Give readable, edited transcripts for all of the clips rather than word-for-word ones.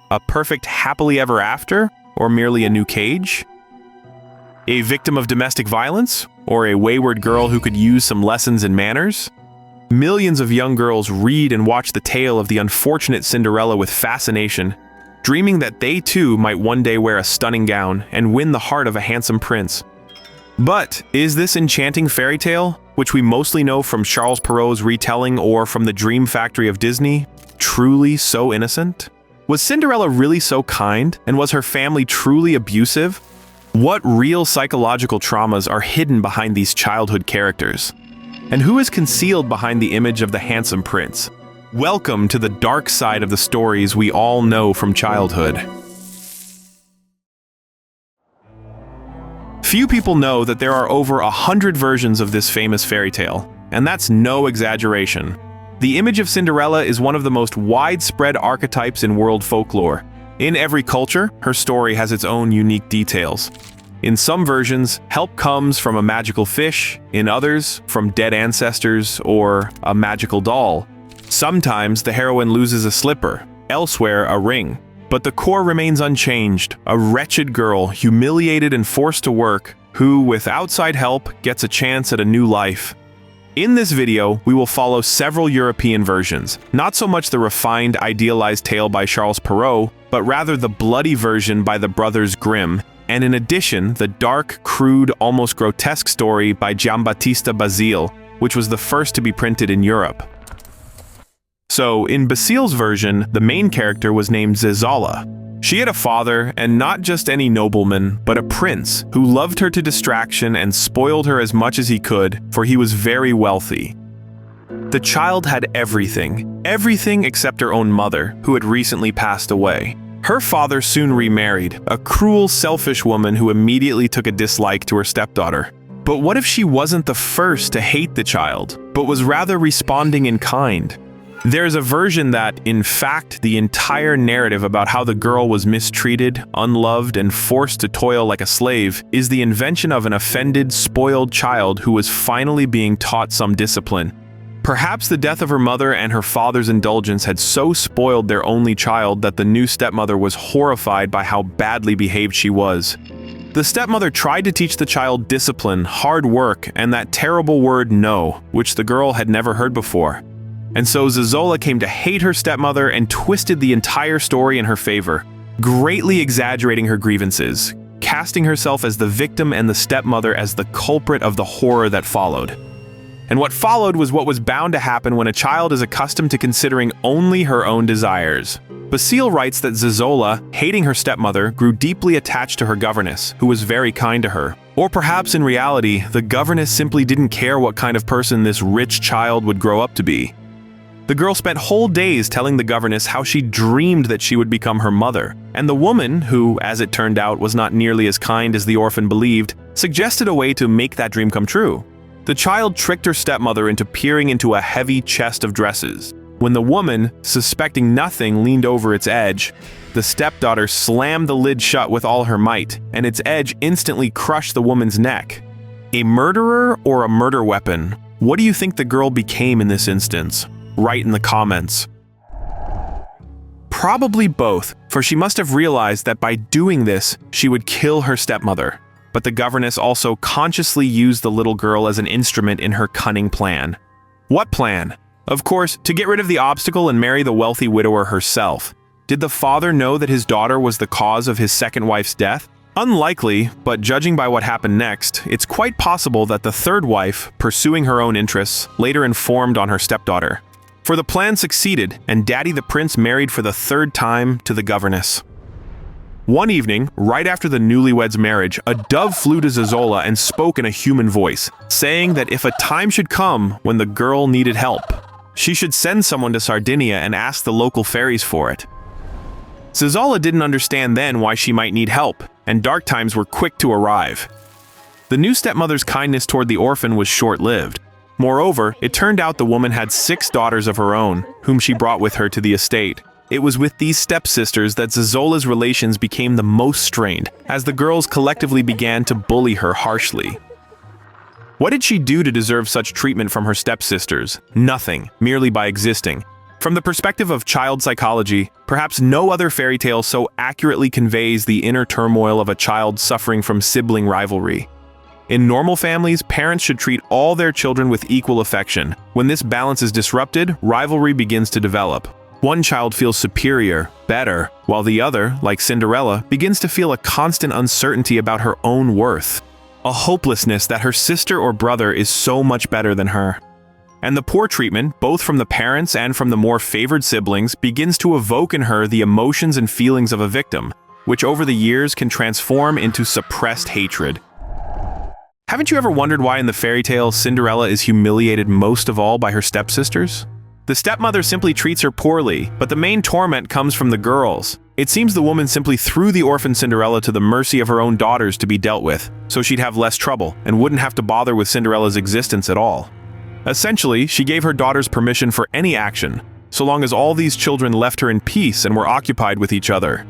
A perfect happily ever after, or merely a new cage? A victim of domestic violence, or a wayward girl who could use some lessons in manners? Millions of young girls read and watch the tale of the unfortunate Cinderella with fascination, dreaming that they too might one day wear a stunning gown and win the heart of a handsome prince. But is this enchanting fairy tale, which we mostly know from Charles Perrault's retelling or from the Dream Factory of Disney, truly so innocent? Was Cinderella really so kind, and was her family truly abusive? What real psychological traumas are hidden behind these childhood characters? And who is concealed behind the image of the handsome prince? Welcome to the dark side of the stories we all know from childhood. Few people know that there are over 100 versions of this famous fairy tale, and that's no exaggeration. The image of Cinderella is one of the most widespread archetypes in world folklore. In every culture, her story has its own unique details. In some versions, help comes from a magical fish, in others, from dead ancestors or a magical doll. Sometimes the heroine loses a slipper, elsewhere a ring. But the core remains unchanged, a wretched girl humiliated and forced to work, who, with outside help, gets a chance at a new life. In this video, we will follow several European versions, not so much the refined, idealized tale by Charles Perrault, but rather the bloody version by the brothers Grimm, and in addition, the dark, crude, almost grotesque story by Giambattista Basile, which was the first to be printed in Europe. So, in Basile's version, the main character was named Zezolla. She had a father, and not just any nobleman, but a prince, who loved her to distraction and spoiled her as much as he could, for he was very wealthy. The child had everything except her own mother, who had recently passed away. Her father soon remarried, a cruel, selfish woman who immediately took a dislike to her stepdaughter. But what if she wasn't the first to hate the child, but was rather responding in kind? There's a version that, in fact, the entire narrative about how the girl was mistreated, unloved, and forced to toil like a slave is the invention of an offended, spoiled child who was finally being taught some discipline. Perhaps the death of her mother and her father's indulgence had so spoiled their only child that the new stepmother was horrified by how badly behaved she was. The stepmother tried to teach the child discipline, hard work, and that terrible word no, which the girl had never heard before. And so Zezolla came to hate her stepmother and twisted the entire story in her favor, greatly exaggerating her grievances, casting herself as the victim and the stepmother as the culprit of the horror that followed. And what followed was what was bound to happen when a child is accustomed to considering only her own desires. Basile writes that Zezolla, hating her stepmother, grew deeply attached to her governess, who was very kind to her. Or perhaps in reality, the governess simply didn't care what kind of person this rich child would grow up to be. The girl spent whole days telling the governess how she dreamed that she would become her mother, and the woman, who, as it turned out, was not nearly as kind as the orphan believed, suggested a way to make that dream come true. The child tricked her stepmother into peering into a heavy chest of dresses. When the woman, suspecting nothing, leaned over its edge, the stepdaughter slammed the lid shut with all her might, and its edge instantly crushed the woman's neck. A murderer or a murder weapon? What do you think the girl became in this instance? Write in the comments. Probably both, for she must have realized that by doing this, she would kill her stepmother. But the governess also consciously used the little girl as an instrument in her cunning plan. What plan? Of course, to get rid of the obstacle and marry the wealthy widower herself. Did the father know that his daughter was the cause of his second wife's death? Unlikely, but judging by what happened next, it's quite possible that the third wife, pursuing her own interests, later informed on her stepdaughter. For the plan succeeded, and Daddy the Prince married for the third time to the governess. One evening, right after the newlyweds' marriage, a dove flew to Zezolla and spoke in a human voice, saying that if a time should come when the girl needed help, she should send someone to Sardinia and ask the local fairies for it. Zezolla didn't understand then why she might need help, and dark times were quick to arrive. The new stepmother's kindness toward the orphan was short-lived. Moreover, it turned out the woman had 6 daughters of her own, whom she brought with her to the estate. It was with these stepsisters that Zezolla's relations became the most strained, as the girls collectively began to bully her harshly. What did she do to deserve such treatment from her stepsisters? Nothing, merely by existing. From the perspective of child psychology, perhaps no other fairy tale so accurately conveys the inner turmoil of a child suffering from sibling rivalry. In normal families, parents should treat all their children with equal affection. When this balance is disrupted, rivalry begins to develop. One child feels superior, better, while the other, like Cinderella, begins to feel a constant uncertainty about her own worth. A hopelessness that her sister or brother is so much better than her. And the poor treatment, both from the parents and from the more favored siblings, begins to evoke in her the emotions and feelings of a victim, which over the years can transform into suppressed hatred. Haven't you ever wondered why in the fairy tale Cinderella is humiliated most of all by her stepsisters? The stepmother simply treats her poorly, but the main torment comes from the girls. It seems the woman simply threw the orphan Cinderella to the mercy of her own daughters to be dealt with, so she'd have less trouble and wouldn't have to bother with Cinderella's existence at all. Essentially, she gave her daughters permission for any action, so long as all these children left her in peace and were occupied with each other.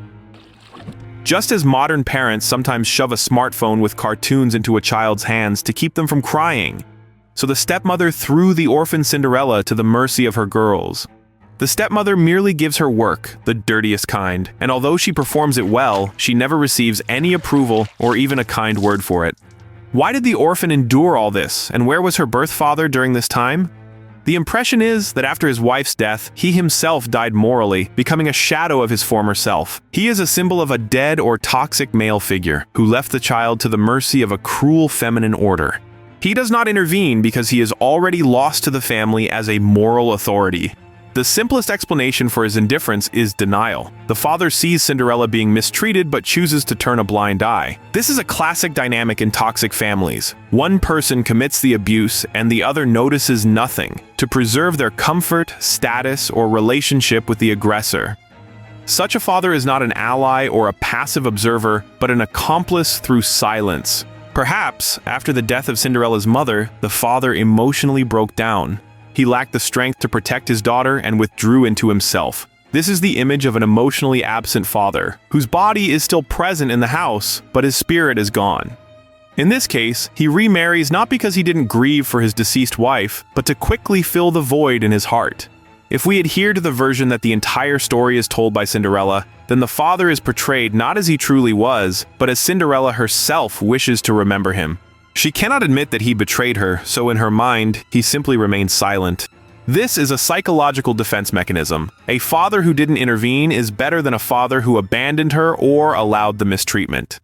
Just as modern parents sometimes shove a smartphone with cartoons into a child's hands to keep them from crying, so the stepmother threw the orphan Cinderella to the mercy of her girls. The stepmother merely gives her work, the dirtiest kind, and although she performs it well, she never receives any approval or even a kind word for it. Why did the orphan endure all this, and where was her birth father during this time? The impression is that after his wife's death, he himself died morally, becoming a shadow of his former self. He is a symbol of a dead or toxic male figure, who left the child to the mercy of a cruel feminine order. He does not intervene because he is already lost to the family as a moral authority. The simplest explanation for his indifference is denial. The father sees Cinderella being mistreated but chooses to turn a blind eye. This is a classic dynamic in toxic families. One person commits the abuse and the other notices nothing to preserve their comfort, status, or relationship with the aggressor. Such a father is not an ally or a passive observer, but an accomplice through silence. Perhaps, after the death of Cinderella's mother, the father emotionally broke down. He lacked the strength to protect his daughter and withdrew into himself. This is the image of an emotionally absent father, whose body is still present in the house, but his spirit is gone. In this case, he remarries not because he didn't grieve for his deceased wife, but to quickly fill the void in his heart. If we adhere to the version that the entire story is told by Cinderella, then the father is portrayed not as he truly was, but as Cinderella herself wishes to remember him. She cannot admit that he betrayed her, so in her mind, he simply remains silent. This is a psychological defense mechanism. A father who didn't intervene is better than a father who abandoned her or allowed the mistreatment.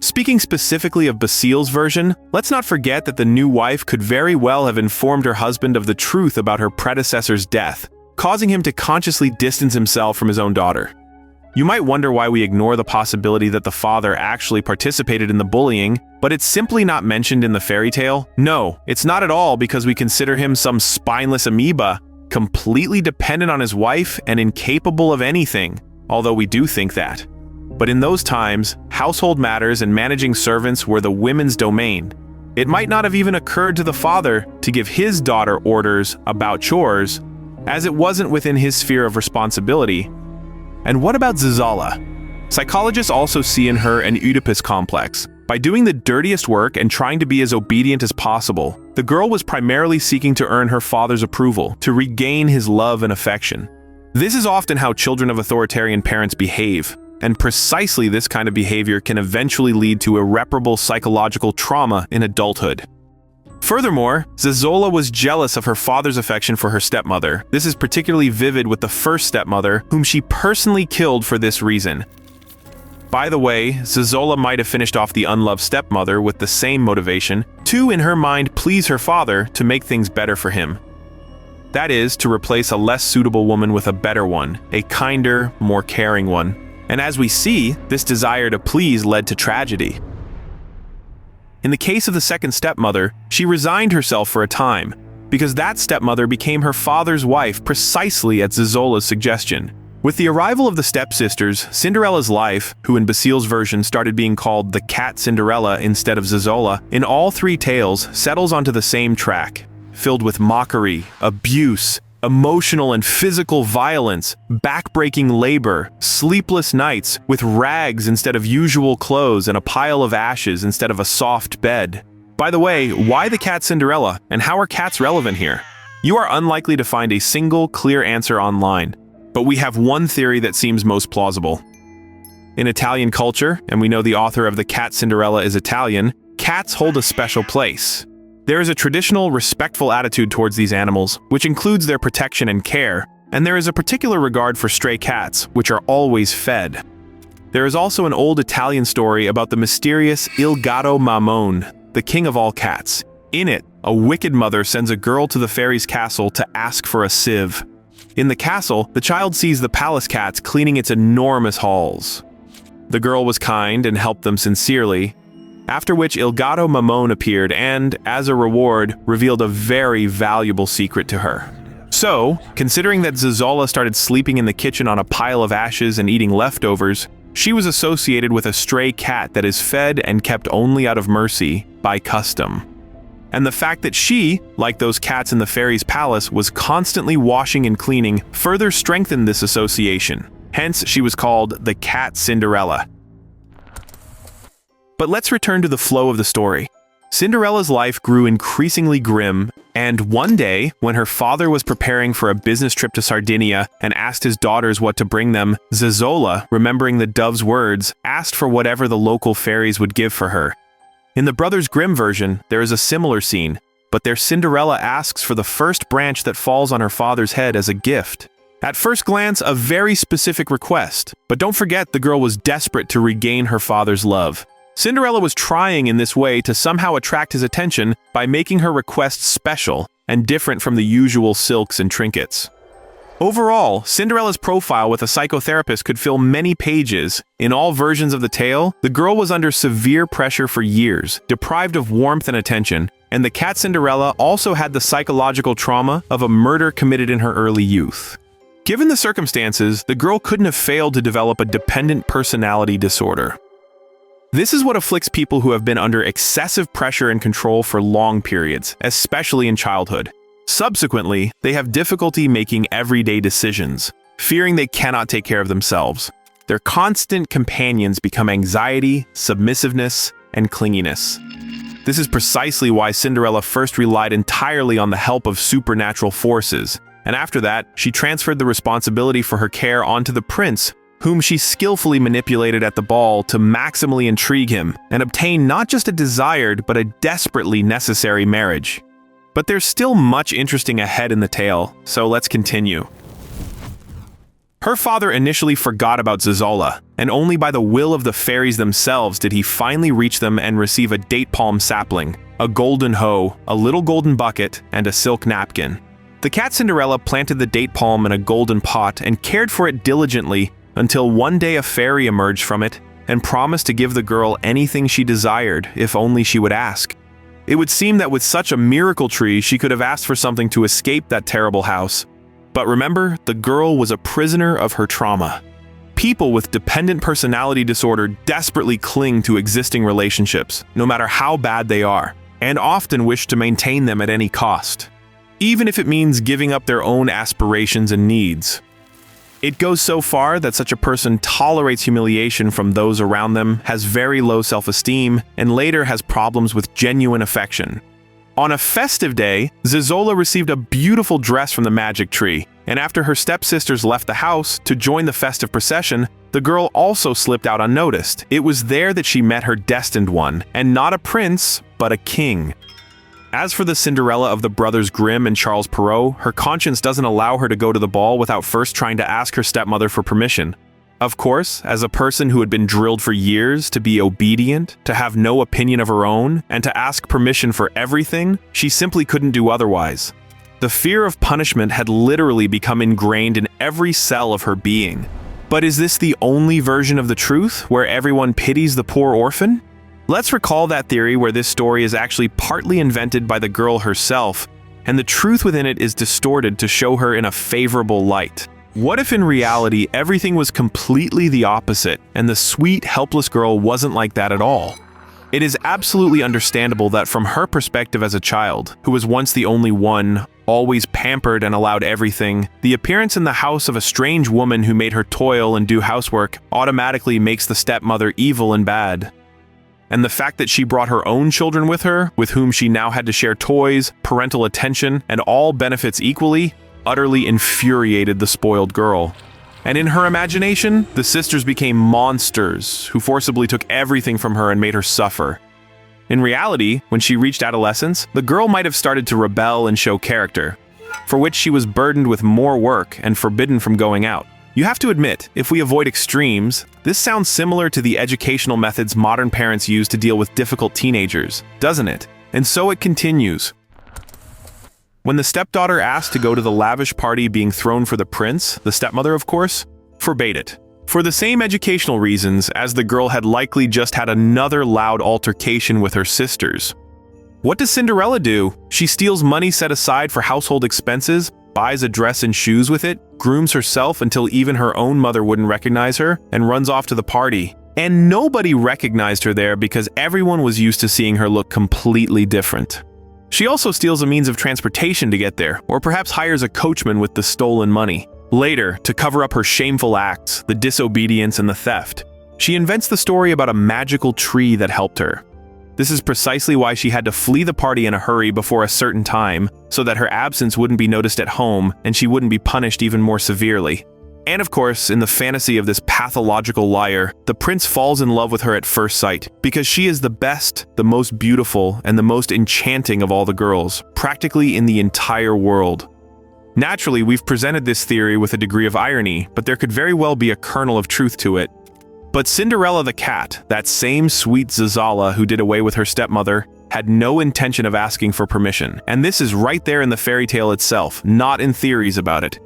Speaking specifically of Basile's version, let's not forget that the new wife could very well have informed her husband of the truth about her predecessor's death, causing him to consciously distance himself from his own daughter. You might wonder why we ignore the possibility that the father actually participated in the bullying, but it's simply not mentioned in the fairy tale. No, it's not at all because we consider him some spineless amoeba, completely dependent on his wife and incapable of anything, although we do think that. But in those times, household matters and managing servants were the women's domain. It might not have even occurred to the father to give his daughter orders about chores, as it wasn't within his sphere of responsibility. And what about Zazala? Psychologists also see in her an Oedipus complex. By doing the dirtiest work and trying to be as obedient as possible, the girl was primarily seeking to earn her father's approval, to regain his love and affection. This is often how children of authoritarian parents behave, and precisely this kind of behavior can eventually lead to irreparable psychological trauma in adulthood. Furthermore, Zazola was jealous of her father's affection for her stepmother. This is particularly vivid with the first stepmother, whom she personally killed for this reason. By the way, Zazola might have finished off the unloved stepmother with the same motivation, to, in her mind, please her father to make things better for him. That is, to replace a less suitable woman with a better one, a kinder, more caring one. And as we see, this desire to please led to tragedy. In the case of the second stepmother, she resigned herself for a time, because that stepmother became her father's wife precisely at Zazola's suggestion. With the arrival of the stepsisters, Cinderella's life, who in Basile's version started being called the Cat Cinderella instead of Zazola, in all three tales settles onto the same track, filled with mockery, abuse, emotional and physical violence, backbreaking labor, sleepless nights, with rags instead of usual clothes and a pile of ashes instead of a soft bed. By the way, why the Cat Cinderella, and how are cats relevant here? You are unlikely to find a single clear answer online, but we have one theory that seems most plausible. In Italian culture, and we know the author of The Cat Cinderella is Italian, cats hold a special place. There is a traditional, respectful attitude towards these animals, which includes their protection and care, and there is a particular regard for stray cats, which are always fed. There is also an old Italian story about the mysterious Il Gatto Mammone, the king of all cats. In it, a wicked mother sends a girl to the fairy's castle to ask for a sieve. In the castle, the child sees the palace cats cleaning its enormous halls. The girl was kind and helped them sincerely, after which Il Gatto Mammone appeared and, as a reward, revealed a very valuable secret to her. So, considering that Zazzola started sleeping in the kitchen on a pile of ashes and eating leftovers, she was associated with a stray cat that is fed and kept only out of mercy, by custom. And the fact that she, like those cats in the fairy's palace, was constantly washing and cleaning further strengthened this association. Hence, she was called the Cat Cinderella. But let's return to the flow of the story. Cinderella's life grew increasingly grim, and one day, when her father was preparing for a business trip to Sardinia and asked his daughters what to bring them, Zazzola, remembering the dove's words, asked for whatever the local fairies would give for her. In the Brothers Grimm version, there is a similar scene, but there Cinderella asks for the first branch that falls on her father's head as a gift. At first glance, a very specific request, but don't forget the girl was desperate to regain her father's love. Cinderella was trying in this way to somehow attract his attention by making her requests special and different from the usual silks and trinkets. Overall, Cinderella's profile with a psychotherapist could fill many pages. In all versions of the tale, the girl was under severe pressure for years, deprived of warmth and attention, and the Cat Cinderella also had the psychological trauma of a murder committed in her early youth. Given the circumstances, the girl couldn't have failed to develop a dependent personality disorder. This is what afflicts people who have been under excessive pressure and control for long periods, especially in childhood. Subsequently, they have difficulty making everyday decisions, fearing they cannot take care of themselves. Their constant companions become anxiety, submissiveness, and clinginess. This is precisely why Cinderella first relied entirely on the help of supernatural forces, and after that, she transferred the responsibility for her care onto the prince, whom she skillfully manipulated at the ball to maximally intrigue him and obtain not just a desired but a desperately necessary marriage. But there's still much interesting ahead in the tale, so let's continue. Her father initially forgot about Zazzola, and only by the will of the fairies themselves did he finally reach them and receive a date palm sapling, a golden hoe, a little golden bucket, and a silk napkin. The Cat Cinderella planted the date palm in a golden pot and cared for it diligently until one day a fairy emerged from it and promised to give the girl anything she desired if only she would ask. It would seem that with such a miracle tree, she could have asked for something to escape that terrible house. But remember, the girl was a prisoner of her trauma. People with dependent personality disorder desperately cling to existing relationships, no matter how bad they are, and often wish to maintain them at any cost, even if it means giving up their own aspirations and needs. It goes so far that such a person tolerates humiliation from those around them, has very low self-esteem, and later has problems with genuine affection. On a festive day, Zazzola received a beautiful dress from the magic tree, and after her stepsisters left the house to join the festive procession, the girl also slipped out unnoticed. It was there that she met her destined one, and not a prince, but a king. As for the Cinderella of the Brothers Grimm and Charles Perrault, her conscience doesn't allow her to go to the ball without first trying to ask her stepmother for permission. Of course, as a person who had been drilled for years to be obedient, to have no opinion of her own, and to ask permission for everything, she simply couldn't do otherwise. The fear of punishment had literally become ingrained in every cell of her being. But is this the only version of the truth, where everyone pities the poor orphan? Let's recall that theory where this story is actually partly invented by the girl herself, and the truth within it is distorted to show her in a favorable light. What if in reality everything was completely the opposite, and the sweet, helpless girl wasn't like that at all? It is absolutely understandable that from her perspective as a child, who was once the only one, always pampered and allowed everything, the appearance in the house of a strange woman who made her toil and do housework automatically makes the stepmother evil and bad. and the fact that she brought her own children with her, with whom she now had to share toys, parental attention, and all benefits equally, utterly infuriated the spoiled girl. And in her imagination, the sisters became monsters who forcibly took everything from her and made her suffer. In reality, when she reached adolescence, the girl might have started to rebel and show character, for which she was burdened with more work and forbidden from going out. You have to admit, if we avoid extremes, this sounds similar to the educational methods modern parents use to deal with difficult teenagers, doesn't it? And so it continues. When the stepdaughter asked to go to the lavish party being thrown for the prince, the stepmother, of course, forbade it. For the same educational reasons as the girl had likely just had another loud altercation with her sisters. What does Cinderella do? She steals money set aside for household expenses, buys a dress and shoes with it, grooms herself until even her own mother wouldn't recognize her, and runs off to the party. And nobody recognized her there because everyone was used to seeing her look completely different. She also steals a means of transportation to get there, or perhaps hires a coachman with the stolen money. Later, to cover up her shameful acts, the disobedience and the theft, she invents the story about a magical tree that helped her. This is precisely why she had to flee the party in a hurry before a certain time, so that her absence wouldn't be noticed at home and she wouldn't be punished even more severely. And of course, in the fantasy of this pathological liar, the prince falls in love with her at first sight, because she is the best, the most beautiful, and the most enchanting of all the girls, practically in the entire world. Naturally, we've presented this theory with a degree of irony, but there could very well be a kernel of truth to it. But Cinderella the cat, that same sweet Zazala who did away with her stepmother, had no intention of asking for permission, and this is right there in the fairy tale itself, not in theories about it.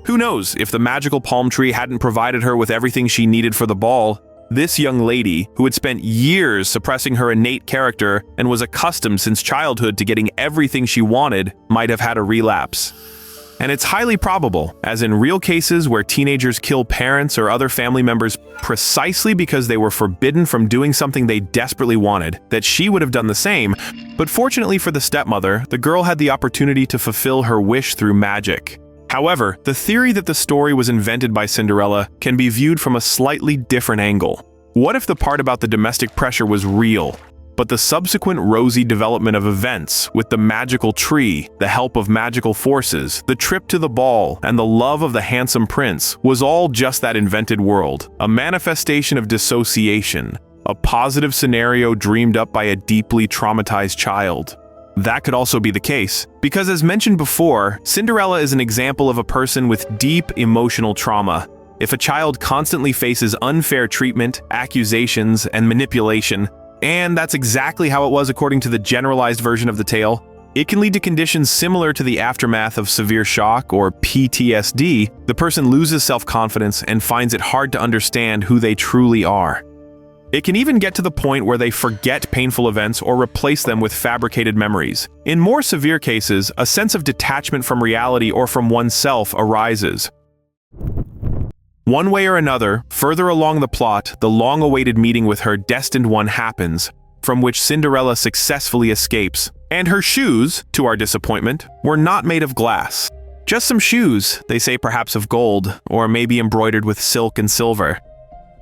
Who knows, if the magical palm tree hadn't provided her with everything she needed for the ball, this young lady, who had spent years suppressing her innate character and was accustomed since childhood to getting everything she wanted, might have had a relapse. And it's highly probable, as in real cases where teenagers kill parents or other family members precisely because they were forbidden from doing something they desperately wanted, that she would have done the same. But fortunately for the stepmother, the girl had the opportunity to fulfill her wish through magic. However, the theory that the story was invented by Cinderella can be viewed from a slightly different angle. What if the part about the domestic pressure was real, but the subsequent rosy development of events with the magical tree, the help of magical forces, the trip to the ball, and the love of the handsome prince was all just that invented world, a manifestation of dissociation, a positive scenario dreamed up by a deeply traumatized child? That could also be the case, because as mentioned before, Cinderella is an example of a person with deep emotional trauma. If a child constantly faces unfair treatment, accusations, and manipulation, and that's exactly how it was according to the generalized version of the tale, it can lead to conditions similar to the aftermath of severe shock or PTSD. The person loses self-confidence and finds it hard to understand who they truly are. It can even get to the point where they forget painful events or replace them with fabricated memories. In more severe cases, a sense of detachment from reality or from oneself arises. One way or another, further along the plot, the long-awaited meeting with her destined one happens, from which Cinderella successfully escapes. And her shoes, to our disappointment, were not made of glass. Just some shoes, they say perhaps of gold, or maybe embroidered with silk and silver.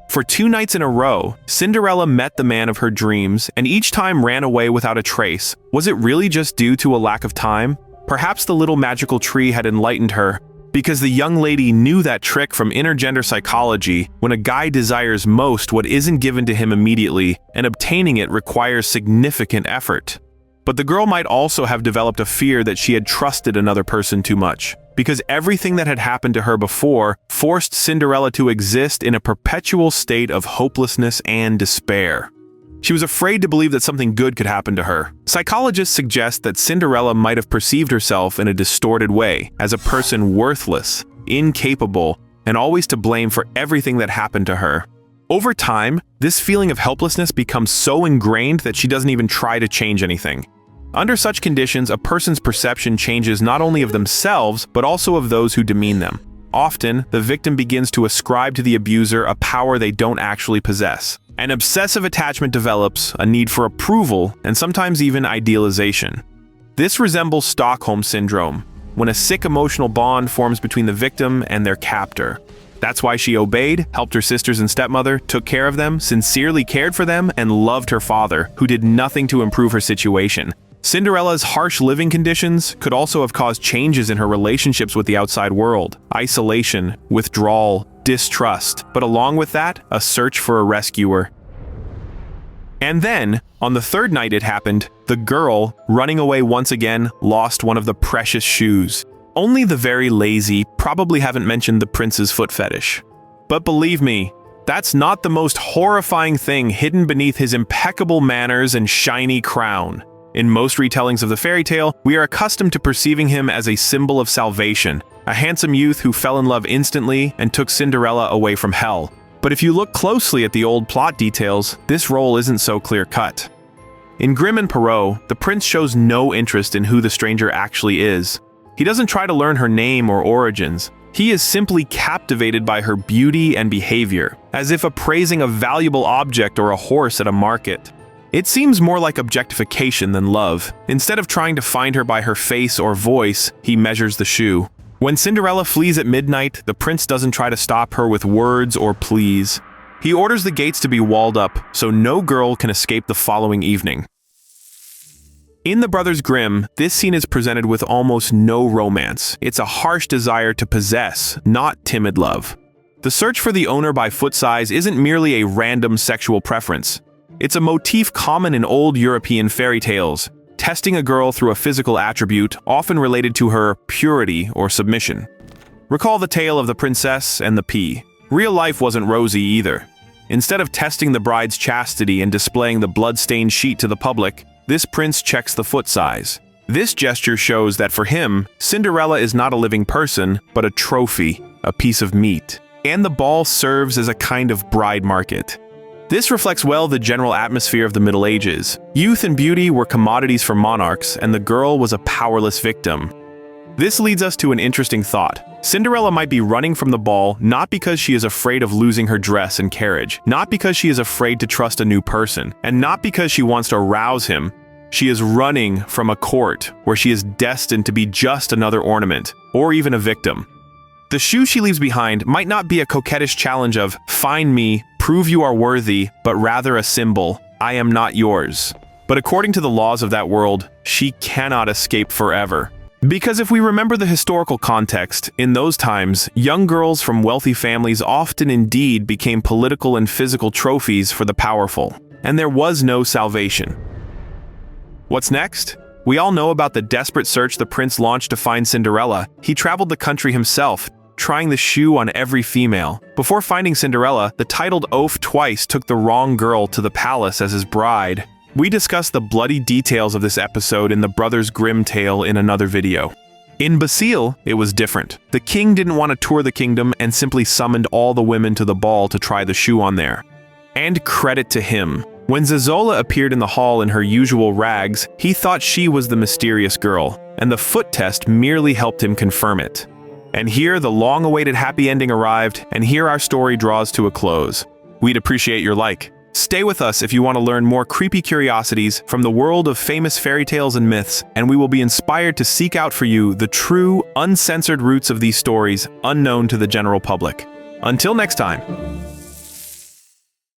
For 2 nights in a row, Cinderella met the man of her dreams, and each time ran away without a trace. Was it really just due to a lack of time? Perhaps the little magical tree had enlightened her, because the young lady knew that trick from intergender psychology when a guy desires most what isn't given to him immediately, and obtaining it requires significant effort. But the girl might also have developed a fear that she had trusted another person too much, because everything that had happened to her before forced Cinderella to exist in a perpetual state of hopelessness and despair. She was afraid to believe that something good could happen to her. Psychologists suggest that Cinderella might have perceived herself in a distorted way, as a person worthless, incapable, and always to blame for everything that happened to her. Over time, this feeling of helplessness becomes so ingrained that she doesn't even try to change anything. Under such conditions, a person's perception changes not only of themselves, but also of those who demean them. Often, the victim begins to ascribe to the abuser a power they don't actually possess. An obsessive attachment develops, a need for approval, and sometimes even idealization. This resembles Stockholm Syndrome, when a sick emotional bond forms between the victim and their captor. That's why she obeyed, helped her sisters and stepmother, took care of them, sincerely cared for them, and loved her father, who did nothing to improve her situation. Cinderella's harsh living conditions could also have caused changes in her relationships with the outside world: isolation, withdrawal, distrust, but along with that, a search for a rescuer. And then, on the third night it happened, the girl, running away once again, lost one of the precious shoes. Only the very lazy probably haven't mentioned the prince's foot fetish. But believe me, that's not the most horrifying thing hidden beneath his impeccable manners and shiny crown. In most retellings of the fairy tale, we are accustomed to perceiving him as a symbol of salvation, a handsome youth who fell in love instantly and took Cinderella away from hell. But if you look closely at the old plot details, this role isn't so clear-cut. In Grimm and Perrault, the prince shows no interest in who the stranger actually is. He doesn't try to learn her name or origins. He is simply captivated by her beauty and behavior, as if appraising a valuable object or a horse at a market. It seems more like objectification than love. Instead of trying to find her by her face or voice, he measures the shoe. When Cinderella flees at midnight, the prince doesn't try to stop her with words or pleas. He orders the gates to be walled up so no girl can escape the following evening. In the Brothers Grimm, this scene is presented with almost no romance. It's a harsh desire to possess, not timid love. The search for the owner by foot size isn't merely a random sexual preference. It's a motif common in old European fairy tales, testing a girl through a physical attribute often related to her purity or submission. Recall the tale of the princess and the pea. Real life wasn't rosy either. Instead of testing the bride's chastity and displaying the blood-stained sheet to the public, this prince checks the foot size. This gesture shows that for him, Cinderella is not a living person, but a trophy, a piece of meat. And the ball serves as a kind of bride market. This reflects well the general atmosphere of the Middle Ages. Youth and beauty were commodities for monarchs, and the girl was a powerless victim. This leads us to an interesting thought. Cinderella might be running from the ball not because she is afraid of losing her dress and carriage, not because she is afraid to trust a new person, and not because she wants to rouse him. She is running from a court where she is destined to be just another ornament, or even a victim. The shoe she leaves behind might not be a coquettish challenge of, "Find me, prove you are worthy," but rather a symbol, "I am not yours." But according to the laws of that world, she cannot escape forever. Because if we remember the historical context, in those times, young girls from wealthy families often indeed became political and physical trophies for the powerful, and there was no salvation. What's next? We all know about the desperate search the prince launched to find Cinderella. He traveled the country himself, trying the shoe on every female. Before finding Cinderella, the titled oaf twice took the wrong girl to the palace as his bride. We discussed the bloody details of this episode in the Brothers Grimm tale in another video. In Basile, it was different. The king didn't want to tour the kingdom and simply summoned all the women to the ball to try the shoe on there. And credit to him. When Zazola appeared in the hall in her usual rags, he thought she was the mysterious girl, and the foot test merely helped him confirm it. And here the long-awaited happy ending arrived, and here our story draws to a close. We'd appreciate your like. Stay with us if you want to learn more creepy curiosities from the world of famous fairy tales and myths, and we will be inspired to seek out for you the true, uncensored roots of these stories unknown to the general public. Until next time.